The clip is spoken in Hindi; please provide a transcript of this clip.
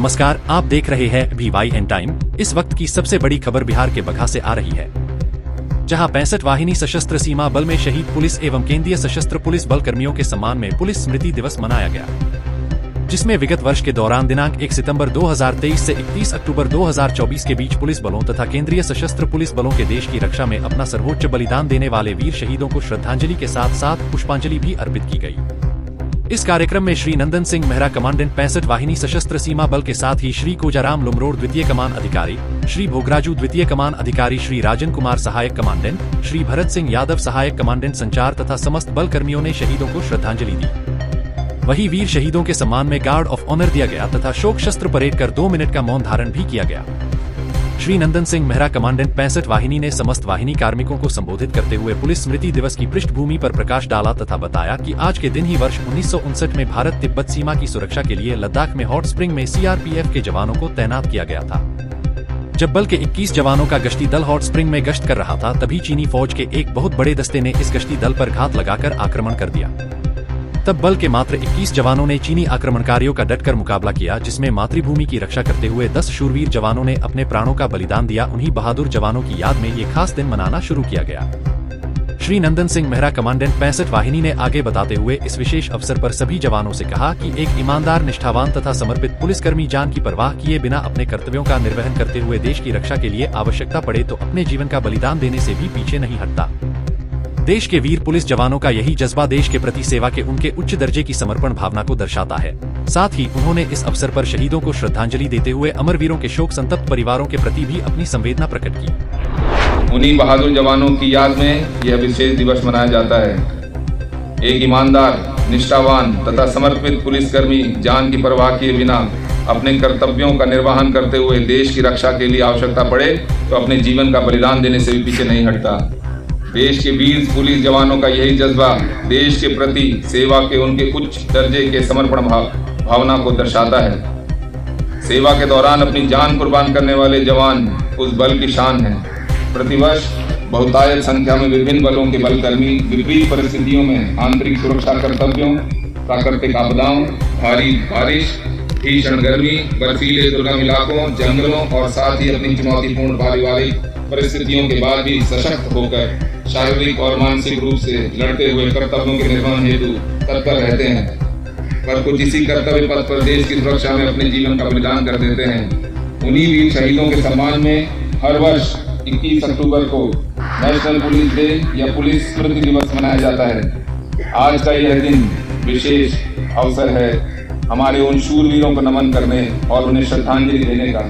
नमस्कार, आप देख रहे हैं VYN टाइम। इस वक्त की सबसे बड़ी खबर बिहार के बगहा से आ रही है, जहां 65 वाहिनी सशस्त्र सीमा बल में शहीद पुलिस एवं केंद्रीय सशस्त्र पुलिस बल कर्मियों के सम्मान में पुलिस स्मृति दिवस मनाया गया, जिसमें विगत वर्ष के दौरान दिनांक 1 सितंबर 2023 से 31 अक्टूबर 2024 के बीच पुलिस बलों तथा केंद्रीय सशस्त्र पुलिस बलों के देश की रक्षा में अपना सर्वोच्च बलिदान देने वाले वीर शहीदों को श्रद्धांजलि के साथ साथ पुष्पांजलि भी अर्पित की गई। इस कार्यक्रम में श्री नंदन सिंह मेहरा कमांडेंट 65 वाहिनी सशस्त्र सीमा बल के साथ ही श्री कोजाराम लुमरोड द्वितीय कमान अधिकारी, श्री भोगराजू द्वितीय कमान अधिकारी, श्री राजन कुमार सहायक कमांडेंट, श्री भरत सिंह यादव सहायक कमांडेंट संचार तथा समस्त बल कर्मियों ने शहीदों को श्रद्धांजलि दी। वहीं वीर शहीदों के सम्मान में गार्ड ऑफ ऑनर दिया गया तथा शोक शस्त्र परेड कर 2 मिनट का मौन धारण भी किया गया। श्री नंदन सिंह मेहरा कमांडेंट 65 वाहिनी ने समस्त वाहिनी कार्मिकों को संबोधित करते हुए पुलिस स्मृति दिवस की पृष्ठभूमि पर प्रकाश डाला तथा बताया कि आज के दिन ही वर्ष 1959 में भारत तिब्बत सीमा की सुरक्षा के लिए लद्दाख में हॉट स्प्रिंग में CRPF के जवानों को तैनात किया गया था। जब बल के 21 जवानों का गश्ती दल हॉट स्प्रिंग में गश्त कर रहा था, तभी चीनी फौज के एक बहुत बड़े दस्ते ने इस गश्ती दल पर घात लगाकर आक्रमण कर दिया। तब बल के मात्र 21 जवानों ने चीनी आक्रमणकारियों का डटकर मुकाबला किया, जिसमें मातृभूमि की रक्षा करते हुए 10 शूरवीर जवानों ने अपने प्राणों का बलिदान दिया। उन्हीं बहादुर जवानों की याद में ये खास दिन मनाना शुरू किया गया। श्री नंदन सिंह मेहरा कमांडेंट 65 वाहिनी ने आगे बताते हुए इस विशेष अवसर पर सभी जवानों से कहा कि एक ईमानदार, निष्ठावान तथा समर्पित पुलिसकर्मी जान की परवाह किए बिना अपने कर्तव्यों का निर्वहन करते हुए देश की रक्षा के लिए आवश्यकता पड़े तो अपने जीवन का बलिदान देने से भी पीछे नहीं हटता। देश के वीर पुलिस जवानों का यही जज्बा देश के प्रति सेवा के उनके उच्च दर्जे की समर्पण भावना को दर्शाता है। साथ ही उन्होंने इस अवसर पर शहीदों को श्रद्धांजलि देते हुए अमरवीरों के शोक संतप्त परिवारों के प्रति भी अपनी संवेदना प्रकट की। उन्हीं बहादुर जवानों की याद में यह विशेष दिवस मनाया जाता है। एक ईमानदार, निष्ठावान तथा समर्पित पुलिसकर्मी जान की परवाह किए बिना अपने कर्तव्यों का निर्वहन करते हुए देश की रक्षा के लिए आवश्यकता पड़े तो अपने जीवन का बलिदान देने से भी पीछे नहीं हटता। देश के वीर पुलिस जवानों का यही जज्बा देश के प्रति सेवा के उनके उच्च दर्जे के समर्पण भावना को दर्शाता है। सेवा के दौरान अपनी जान कुर्बान करने वाले जवान उस बल की शान है। प्रतिवर्ष बहुतायत संख्या में विभिन्न बलों के बलकर्मी विपरीत परिस्थितियों में आंतरिक सुरक्षा कर्तव्यों, प्राकृतिक आपदाओं, भारी बारिश, भीषण गर्मी, बर्फीले दुर्गम इलाकों, जंगलों और साथ ही अपनी चुनौतीपूर्ण पारिवारिक परिस्थितियों के बाद भी सशक्त होकर शारीरिक और मानसिक रूप से लड़ते हुए कर्तव्यों के निर्वहन हेतु तत्पर रहते हैं। पर कुछ इसी कर्तव्य पथ पर देश की सुरक्षा में अपने जीवन का बलिदान कर देते हैं। उन्हीं वीर शहीदों के सम्मान में हर वर्ष 21 अक्टूबर को नेशनल पुलिस डे या पुलिस स्मृति दिवस मनाया जाता है। आज का यह दिन विशेष अवसर है हमारे उन शूरवीरों को नमन करने और उन्हें श्रद्धांजलि देने का।